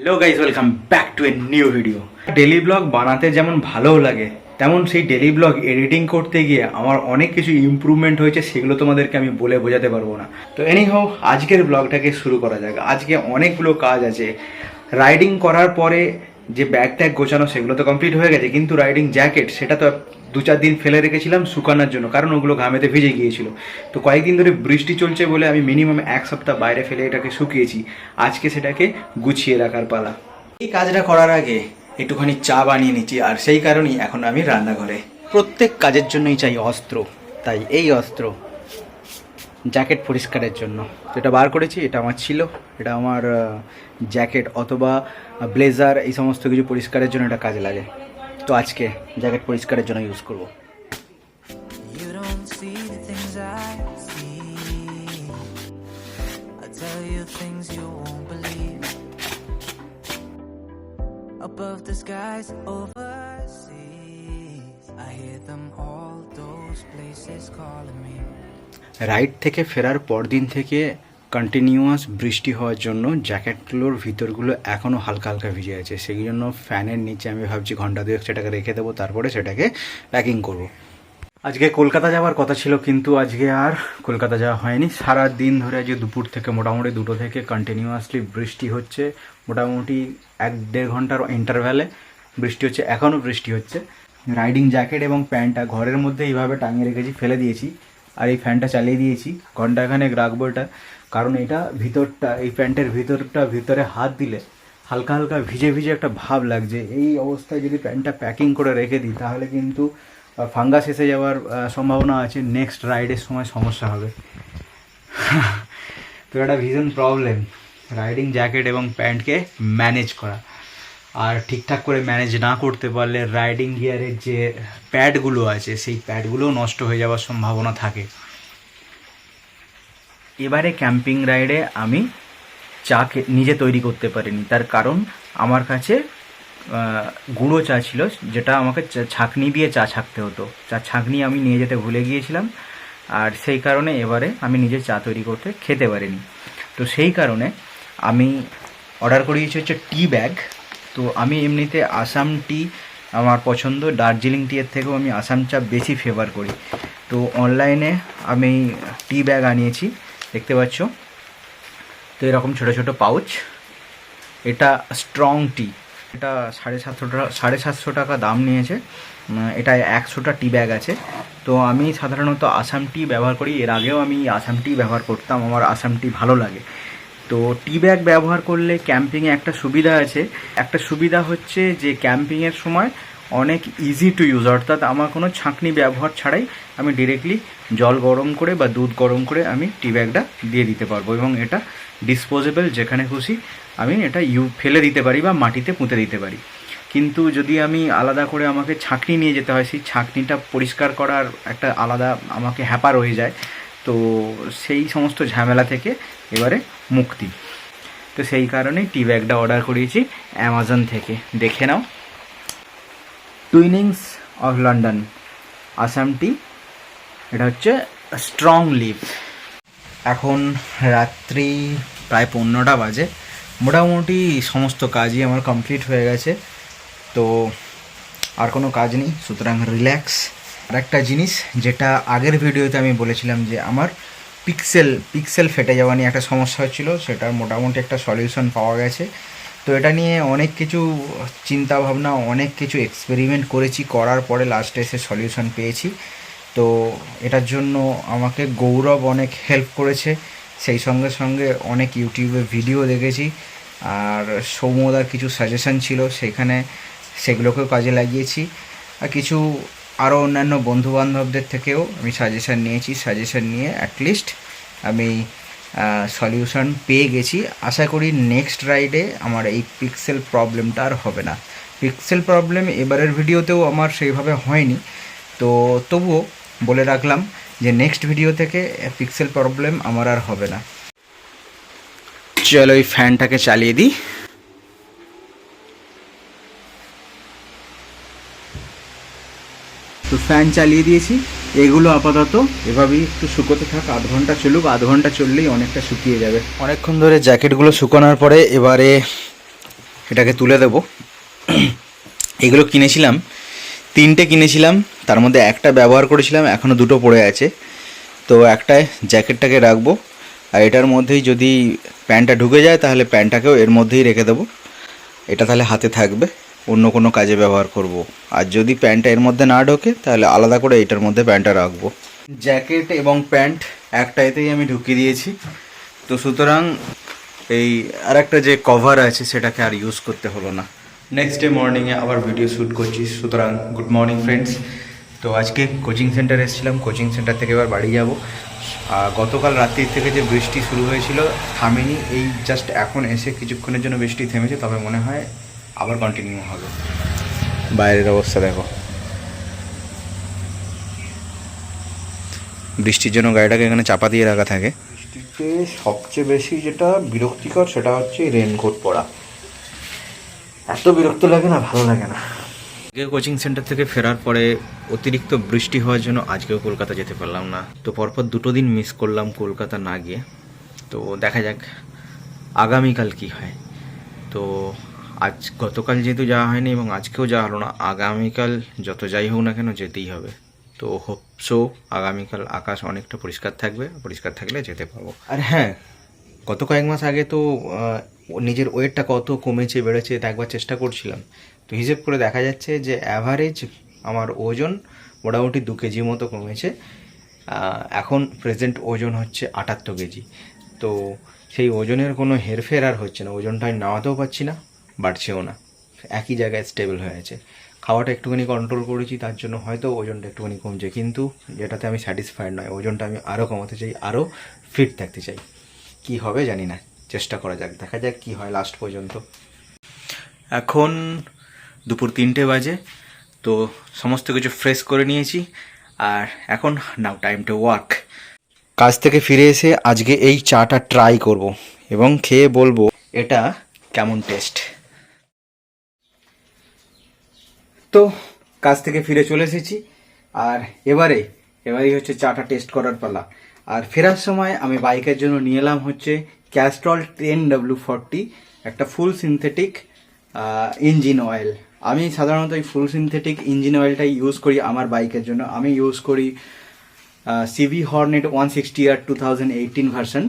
Hello guys, welcome back to a new video. Daily blog বানাতে যেমন ভালোও লাগে, তেমন সেই ডেলি ব্লগ এডিটিং করতে গিয়ে আমার অনেক কিছু ইমপ্রুভমেন্ট হয়েছে, সেগুলো তোমাদেরকে আমি বলে বোঝাতে পারবো না। তো এনিহাউ আজকের ব্লগটাকে শুরু করা যাক। আজকে অনেকগুলো কাজ আছে। রাইডিং করার পরে যে ব্যাগ ট্যাগ গোছানো সেগুলো তো কমপ্লিট হয়ে গেছে, কিন্তু রাইডিং জ্যাকেট সেটা তো 2-4 দিন ফেলে রেখেছিলাম শুকানোর জন্য, কারণ ওগুলো ঘামেতে ভিজে গিয়েছিল। তো কয়েকদিন ধরে বৃষ্টি চলছে বলে আমি মিনিমাম 1 সপ্তাহ বাইরে ফেলে এটাকে শুকিয়েছি। আজকে সেটাকে গুছিয়ে রাখার পালা। এই কাজটা করার আগে একটুখানি চা বানিয়ে নিচ্ছি, আর সেই কারণেই এখন আমি রান্নাঘরে। প্রত্যেক কাজের জন্যই চাই অস্ত্র, তাই এই অস্ত্র জ্যাকেট পরিষ্কারের জন্য। তো এটা বার করেছি, এটা আমার ছিল। এটা আমার জ্যাকেট অথবা ব্লেজার এই সমস্ত কিছু পরিষ্কারের জন্য এটা কাজে লাগে। তো আজকে জ্যাকেট পরিষ্কারের জন্য ইউজ করব। Above the skies overseas, I hear them all, those places calling me. Ride থেকে ফেরার পর দিন থেকে কন্টিনিউয়াস বৃষ্টি হওয়ার জন্য জ্যাকেটগুলোর ভিতরগুলো এখনও হালকা হালকা ভিজে আছে। সেই জন্য ফ্যানের নিচে আমি ভাবছি ঘন্টা 2 সেটাকে রেখে দেবো, তারপরে সেটাকে প্যাকিং করব। আজকে কলকাতা যাওয়ার কথা ছিল, কিন্তু আজকে আর কলকাতা যাওয়া হয়নি। সারা দিন ধরে আজকে দুপুর থেকে মোটামুটি 2টো থেকে কন্টিনিউয়াসলি বৃষ্টি হচ্ছে। মোটামুটি 1-1.5 ঘন্টার ইন্টারভ্যালে বৃষ্টি হচ্ছে, এখনও বৃষ্টি হচ্ছে। রাইডিং জ্যাকেট এবং প্যান্টটা ঘরের মধ্যে এইভাবে টাঙিয়ে রেখেছি, ফেলে দিয়েছি। আর এই ফ্যানটা চালিয়ে দিয়েছি, ঘন্টাখানেক রাখবো এটা, কারণ এটা ভিতরটা, এই প্যান্টের ভিতরে হাত দিলে হালকা হালকা ভিজে ভিজে একটা ভাব লাগছে। এই অবস্থায় যদি প্যান্টটা প্যাকিং করে রেখে দিই তাহলে কিন্তু ফাঙ্গাস এসে যাওয়ার সম্ভাবনা আছে। নেক্সট রাইডের সময় সমস্যা হবে। তো এটা ভীষণ প্রবলেম রাইডিং জ্যাকেট এবং প্যান্টকে ম্যানেজ করা। আর ঠিকঠাক করে ম্যানেজ না করতে পারলে রাইডিং গিয়ারের যে প্যাডগুলো আছে সেই প্যাডগুলোও নষ্ট হয়ে যাওয়ার সম্ভাবনা থাকে। এবারে ক্যাম্পিং রাইডে আমি চা নিজে তৈরি করতে পারিনি, তার কারণ আমার কাছে গুঁড়ো চা ছিল, যেটা আমাকে ছাঁকনি দিয়ে চা ছাঁকতে হতো। চা ছাঁকনি আমি নিয়ে যেতে ভুলে গিয়েছিলাম, আর সেই কারণে এবারে আমি নিজে চা তৈরি করতে খেতে পারিনি। তো সেই কারণে আমি অর্ডার করিয়েছি হচ্ছে টি ব্যাগ। তো আমি এমনিতে আসাম টি আমার পছন্দ, দার্জিলিং টিয়ের থেকেও আমি আসাম চা বেশি ফেভার করি। তো অনলাইনে আমি টি ব্যাগ আনিয়েছি, দেখতে পাচ্ছ। তো এরকম ছোটো ছোটো পাউচ। এটা স্ট্রং টি, এটা 750 টাকা দাম নিয়েছে। এটা 100টা টি ব্যাগ আছে। তো আমি সাধারণত আসাম টি ব্যবহার করি, এর আগেও আমি আসাম টি ব্যবহার করতাম, আমার আসাম টি ভালো লাগে। তো টি ব্যাগ ব্যবহার করলে ক্যাম্পিংয়ে একটা সুবিধা আছে। একটা সুবিধা হচ্ছে যে ক্যাম্পিংয়ের সময় অনেক ইজি টু ইউজ, অর্থাৎ আমার কোনো ছাঁকনি ব্যবহার ছাড়াই আমি ডিরেক্টলি জল গরম করে বা দুধ গরম করে আমি টি ব্যাগটা দিয়ে দিতে পারবো, এবং এটা ডিসপোজেবল, যেখানে খুশি আমি এটা ফেলে দিতে পারি বা মাটিতে পুঁতে দিতে পারি। কিন্তু যদি আমি আলাদা করে আমাকে ছাঁকনি নিয়ে যেতে হয়, সেই ছাঁকনিটা পরিষ্কার করার একটা আলাদা আমাকে হ্যাপা রয়ে যায়। তো সেই সমস্ত ঝামেলা থেকে এবারে মুক্তি। তো সেই কারণেই টি ব্যাগটা অর্ডার করিয়েছি অ্যামাজন থেকে। দেখে নাও, টুইনিংস অফ লন্ডন আসাম টি। এটা হচ্ছে স্ট্রং লিভ। এখন রাত্রি প্রায় 15টা বাজে। মোটামুটি সমস্ত কাজই আমার কমপ্লিট হয়ে গেছে। তো আর কোনো কাজ নেই, সুতরাং রিল্যাক্স। আর একটা জিনিস যেটা আগের ভিডিওতে আমি বলেছিলাম যে আমার পিক্সেল ফেটে যাওয়া নিয়ে একটা সমস্যা হচ্ছিলো, সেটার মোটামুটি একটা সলিউশন পাওয়া গেছে। তো এটা নিয়ে অনেক কিছু চিন্তা ভাবনা, অনেক কিছু এক্সপেরিমেন্ট করেছি, করার পরে লাস্টে এসে সলিউশন পেয়েছি। তো এটার জন্য আমাকে গৌরব অনেক হেল্প করেছে, সেই সঙ্গে সঙ্গে অনেক ইউটিউবে ভিডিও দেখেছি, আর সৌম্যদার কিছু সাজেশন ছিল, সেগুলোকেও কাজে লাগিয়েছি। আর কিছু আরও অন্যান্য বন্ধুবান্ধবদের থেকেও আমি সাজেশান নিয়েছি। সাজেশান নিয়ে অ্যাটলিস্ট আমি সলিউশন পেয়ে গেছি। আশা করি নেক্সট রাইডে আমার এই পিক্সেল প্রবলেমটা আর হবে না। পিক্সেল প্রবলেম এবারের ভিডিওতেও আমার সেইভাবে হয়নি, তো তবুও বলে রাখলাম যে নেক্সট ভিডিও থেকে পিক্সেল প্রবলেম আমার আর হবে না। চলো এই ফ্যানটাকে চালিয়ে দিই। তো ফ্যান চালিয়ে দিয়েছি, এগুলো আপাতত এভাবেই একটু শুকোতে থাক, আধ ঘন্টা চলুক। আধ ঘন্টা চললেই অনেকটা শুকিয়ে যাবে। অনেকক্ষণ ধরে জ্যাকেটগুলো শুকানোর পরে এবারে এটাকে তুলে দেব। এগুলো কিনেছিলাম, 3টে কিনেছিলাম, তার মধ্যে একটা ব্যবহার করেছিলাম, এখনও 2টো পড়ে আছে। তো একটায় জ্যাকেটটাকে রাখবো, আর এটার মধ্যেই যদি প্যান্টটা ঢুকে যায় তাহলে প্যান্টটাকেও এর মধ্যেই রেখে দেবো। এটা তাহলে হাতে থাকবে, অন্য কোনো কাজে ব্যবহার করব। আর যদি প্যান্টটা এর মধ্যে না ঢোকে তাহলে আলাদা করে এইটার মধ্যে প্যান্টটা রাখবো। জ্যাকেট এবং প্যান্ট একটাইতেই আমি ঢুকিয়ে দিয়েছি, তো সুতরাং এই আর একটা যে কভার আছে সেটাকে আর ইউজ করতে হলো না। নেক্সট ডে মর্নিংয়ে আবার ভিডিও শ্যুট করছি। সুতরাং গুড মর্নিং ফ্রেন্ডস। তো আজকে কোচিং সেন্টারে এসেছিলাম, কোচিং সেন্টার থেকে এবার বাড়ি যাব। গতকাল রাত্রির থেকে যে বৃষ্টি শুরু হয়েছিল থামেনি, এই জাস্ট এখন এসে কিছুক্ষণের জন্য বৃষ্টি থেমেছে, তবে মনে হয় আবার কন্টিনিউ হবে। বাইরের অবস্থা দেখো, বৃষ্টির জন্য গাড়িটাকে এখানে চাপা দিয়ে রাখা থাকে। বৃষ্টিতে সবচেয়ে বেশি যেটা বিরক্তিকর সেটা হচ্ছে রেনকোট পরা। এত বিরক্ত লাগে না, ভালো লাগে না। আজকে কোচিং সেন্টার থেকে ফেরার পরে অতিরিক্ত বৃষ্টি হওয়ার জন্য আজকেও কলকাতা যেতে পারলাম না। তো পরপর 2টো দিন মিস করলাম কলকাতা না গিয়ে। তো দেখা যাক আগামীকাল কি হয়। তো আজ গতকাল যেহেতু যাওয়া হয়নি এবং আজকেও যাওয়া হলো না, আগামীকাল যত যাই হোক না কেন যেতেই হবে। তো হোপসো আগামীকাল আকাশ অনেকটা পরিষ্কার থাকবে, পরিষ্কার থাকলে যেতে পারবো। আর হ্যাঁ, গত কয়েক মাস আগে তো নিজের ওয়েটটা কত কমেছে বেড়েছে তা একবার চেষ্টা করছিলাম। তো হিসেব করে দেখা যাচ্ছে যে অ্যাভারেজ আমার ওজন মোটামুটি 2 কেজি মতো কমেছে। এখন প্রেজেন্ট ওজন হচ্ছে 78 কেজি। তো সেই ওজনের কোনো হেরফের আর হচ্ছে না, ওজনটা আমি নামাতেও পারছি না, বাড়ছেও না, একই জায়গায় স্টেবল হয়ে আছে। খাওয়াটা একটুখানি কন্ট্রোল করেছি, তার জন্য হয়তো ওজনটা একটুখানি কমছে, কিন্তু যেটাতে আমি স্যাটিসফাইড নয়। ওজনটা আমি আরও কমাতে চাই, আরও ফিট থাকতে চাই। কি হবে জানি না, চেষ্টা করা যাক, দেখা যাক কি হয় লাস্ট পর্যন্ত। এখন দুপুর 3টে বাজে, তো সমস্ত কিছু ফ্রেশ করে নিয়েছি, আর এখন নাও টাইম টু ওয়ার্ক। কাজ থেকে ফিরে এসে আজকে এই চাটা ট্রাই করব এবং খেয়ে বলবো এটা কেমন টেস্ট। তো কাজ থেকে ফিরে চলে এসেছি, আর এবারেই হচ্ছে চাটা টেস্ট করার পালা। আর ফেরার সময় আমি বাইকের জন্য নিয়ে এলাম হচ্ছে ক্যাস্ট্রল 10W40, একটা ফুল সিনথেটিক ইঞ্জিন অয়েল। আমি সাধারণত এই ফুল সিনথেটিক ইঞ্জিন অয়েলটাই ইউজ করি আমার বাইকের জন্য। আমি ইউজ করি সিভি হর্নেট 160R 2018 ভার্সন।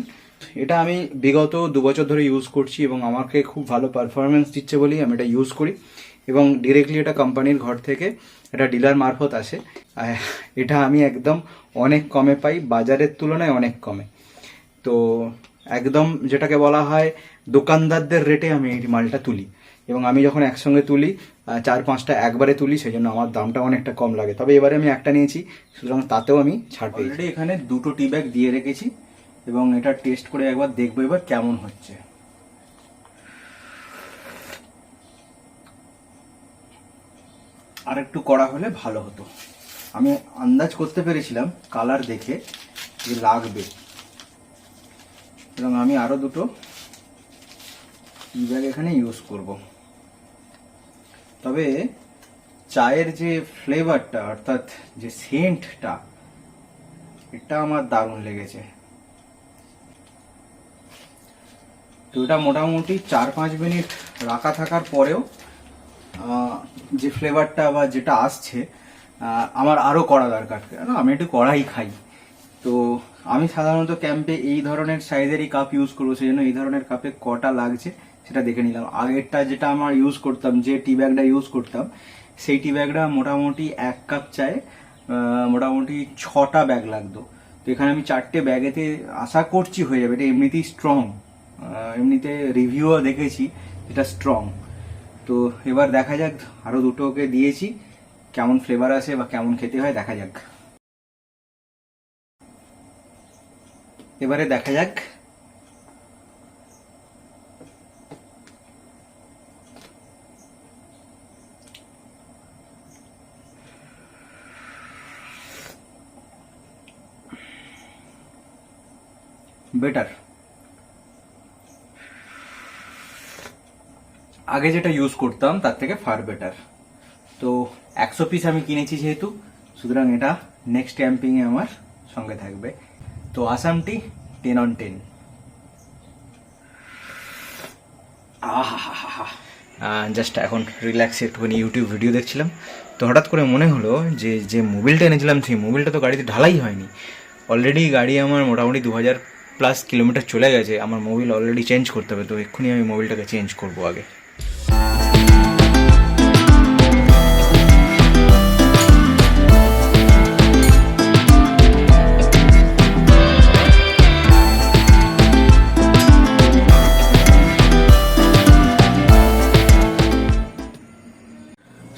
এটা আমি বিগত 2 বছর ধরে ইউজ করছি এবং আমাকে খুব ভালো পারফরমেন্স দিচ্ছে বলেই আমি এটা ইউজ করি। এবং ডিরেক্টলি এটা কোম্পানির ঘর থেকে, এটা ডিলার মারফত আসে। এটা আমি একদম অনেক কমে পাই, বাজারের তুলনায় অনেক কমে। তো একদম যেটাকে বলা হয় দোকানদারদের রেটে আমি এই মালটা তুলি, এবং আমি যখন একসঙ্গে তুলি 4-5টা একবারে তুলি, সেই জন্য আমার দামটা অনেকটা কম লাগে। তবে এবারে আমি একটা নিয়েছি, সুতরাং তাতেও আমি ছাড় পেয়েছি। অলরেডি এখানে 2টো টি ব্যাগ দিয়ে রেখেছি এবং এটা টেস্ট করে একবার দেখবো এবার কেমন হচ্ছে। আর একটু কড়া হলে ভালো হতো। আমি আন্দাজ করতে পেরেছিলাম কালার দেখে যে লাগবে, এবং আমি আরো 2টো টি ব্যাগ এখানে ইউজ করব। তবে চায়ের যে ফ্লেভারটা, অর্থাৎ যে সেন্টটা, এটা আমার দারুণ লেগেছে। তো এটা মোটামুটি 4-5 মিনিট রাখা থাকার পরেও যে ফ্লেভারটা বা যেটা আসছে, আমার আরও কড়া দরকার, কারণ আমি একটু কড়াই খাই। তো আমি সাধারণত ক্যাম্পে এই ধরনের সাইজেরই কাপ ইউজ করবো, সেই জন্য এই ধরনের কাপে কটা লাগছে সেটা দেখে নিলাম। আগেরটা যেটা আমার ইউজ করতাম, যে টি ব্যাগটা ইউজ করতাম, সেই টি ব্যাগটা মোটামুটি 1 কাপ চায়ে মোটামুটি 6টা ব্যাগ লাগতো। তো এখানে আমি 4টে ব্যাগেতে আশা করছি হয়ে যাবে। এটা এমনিতেই স্ট্রং, এমনিতে রিভিউও দেখেছি এটা স্ট্রং। তো এবার দেখা যাক, আরো 2টোকে দিয়েছি, কেমন ফ্লেভার আসে বা কেমন খেতে হয় দেখা যাক। এবারে দেখা যাক। বেটার, আগে যেটা ইউজ করতাম তার থেকে ফার বেটার। তো 100 পিস আমি কিনেছি যেহেতু, সুতরাং এটা নেক্সট ক্যাম্পিংয়ে আমার সঙ্গে থাকবে। তো আসাম টি 10 on 10। আহা, জাস্ট এখন রিল্যাক্সে একটুখানি ইউটিউব ভিডিও দেখছিলাম। তো হঠাৎ করে মনে হলো যে যে মোবিলটা এনেছিলাম সেই মোবিলটা তো গাড়িতে ঢালাই হয়নি। অলরেডি গাড়ি আমার মোটামুটি 2000+ কিলোমিটার চলে গেছে, আমার মোবিল অলরেডি চেঞ্জ করতে হবে। তো এক্ষুনি আমি মোবিলটাকে চেঞ্জ করবো আগে।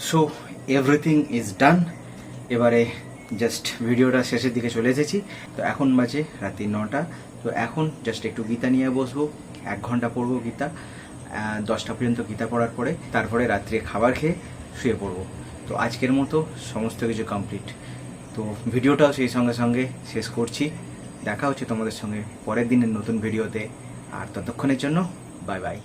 So everything is done. এবারে জাস্ট ভিডিওটা শেষের দিকে চলে এসেছি। তো এখন বাজে রাত্রি 9টা। তো এখন জাস্ট একটু গীতা নিয়ে বসবো, 1 ঘন্টা পড়বো গীতা। 10টা পর্যন্ত গীতা পড়ার পরে তারপরে রাত্রে খাবার খেয়ে শুয়ে পড়বো। তো আজকের মতো সমস্ত কিছু কমপ্লিট। তো ভিডিওটাও সেই সঙ্গে সঙ্গে শেষ করছি। দেখা হচ্ছে তোমাদের সঙ্গে পরের দিনের নতুন ভিডিওতে। আর ততক্ষণের জন্য বাই বাই।